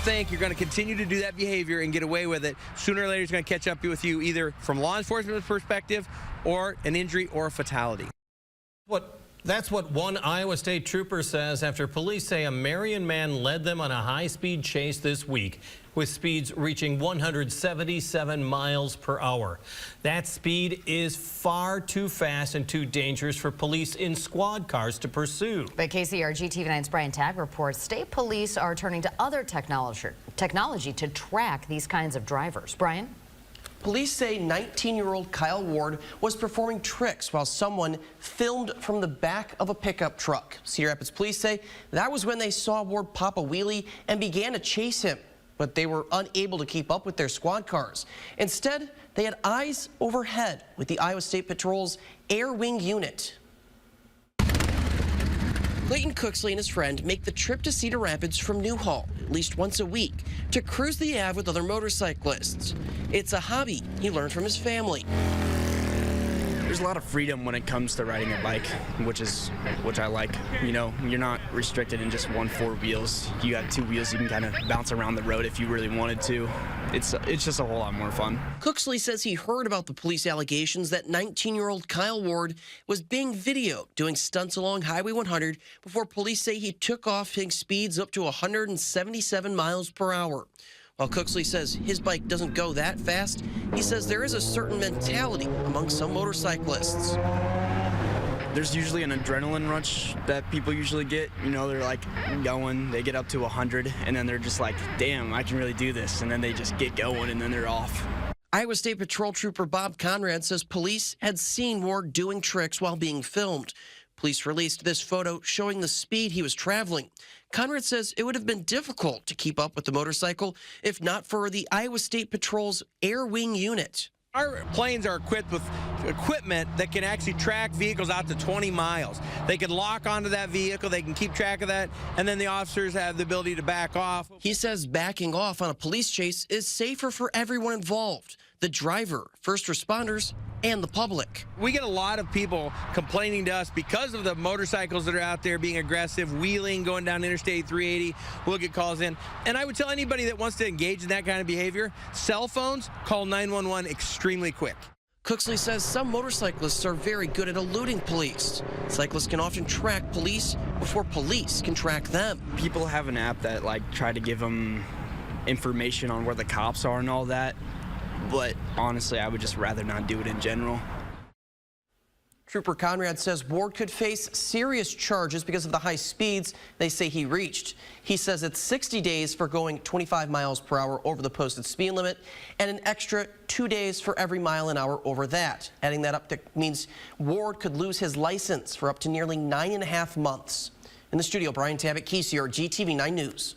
think you're going to continue to do that behavior and get away with it, sooner or later it's going to catch up with you, either from law enforcement's perspective or an injury or a fatality. That's what one Iowa State trooper says after police say a Marion man led them on a high-speed chase this week, with speeds reaching 177 miles per hour. That speed is far too fast and too dangerous for police in squad cars to pursue. But KCRG TV9's Brian Tagg reports state police are turning to other technology to track these kinds of drivers. Brian? Police say 19-year-old Kyle Ward was performing tricks while someone filmed from the back of a pickup truck. Cedar Rapids police say that was when they saw Ward pop a wheelie and began to chase him, but they were unable to keep up with their squad cars. Instead, they had eyes overhead with the Iowa State Patrol's Air Wing unit. Clayton Cooksley and his friend make the trip to Cedar Rapids from Newhall at least once a week to cruise the Ave with other motorcyclists. It's a hobby he learned from his family. There's a lot of freedom when it comes to riding a bike, which I like. You know, you're not restricted in just four wheels. You got two wheels, you can kind of bounce around the road if you really wanted to. It's just a whole lot more fun. Cooksley says he heard about the police allegations that 19-year-old Kyle Ward was being videoed doing stunts along Highway 100 before police say he took off hitting speeds up to 177 miles per hour. While Cooksley says his bike doesn't go that fast, he says there is a certain mentality among some motorcyclists. There's usually an adrenaline rush that people usually get. You know, they're like going, they get up to 100, and then they're just like, damn, I can really do this. And then they just get going, and then they're off. Iowa State Patrol Trooper Bob Conrad says police had seen Ward doing tricks while being filmed. Police released this photo showing the speed he was traveling. Conrad says it would have been difficult to keep up with the motorcycle if not for the Iowa State Patrol's Air Wing unit. Our planes are equipped with equipment that can actually track vehicles out to 20 miles. They can lock onto that vehicle, they can keep track of that, and then the officers have the ability to back off. He says backing off on a police chase is safer for everyone involved, the driver, first responders, and the public. We get a lot of people complaining to us because of the motorcycles that are out there being aggressive, wheeling, going down Interstate 380. We'll get calls in. And I would tell anybody that wants to engage in that kind of behavior, cell phones, call 911 extremely quick. Cooksley says some motorcyclists are very good at eluding police. Cyclists can often track police before police can track them. People have an app that try to give them information on where the cops are and all that. But honestly, I would just rather not do it in general. Trooper Conrad says Ward could face serious charges because of the high speeds they say he reached. He says it's 60 days for going 25 miles per hour over the posted speed limit and an extra 2 days for every mile an hour over that. Adding that up means Ward could lose his license for up to nearly 9.5 months. In the studio, Brian Tabbitt, KCRG TV9 News.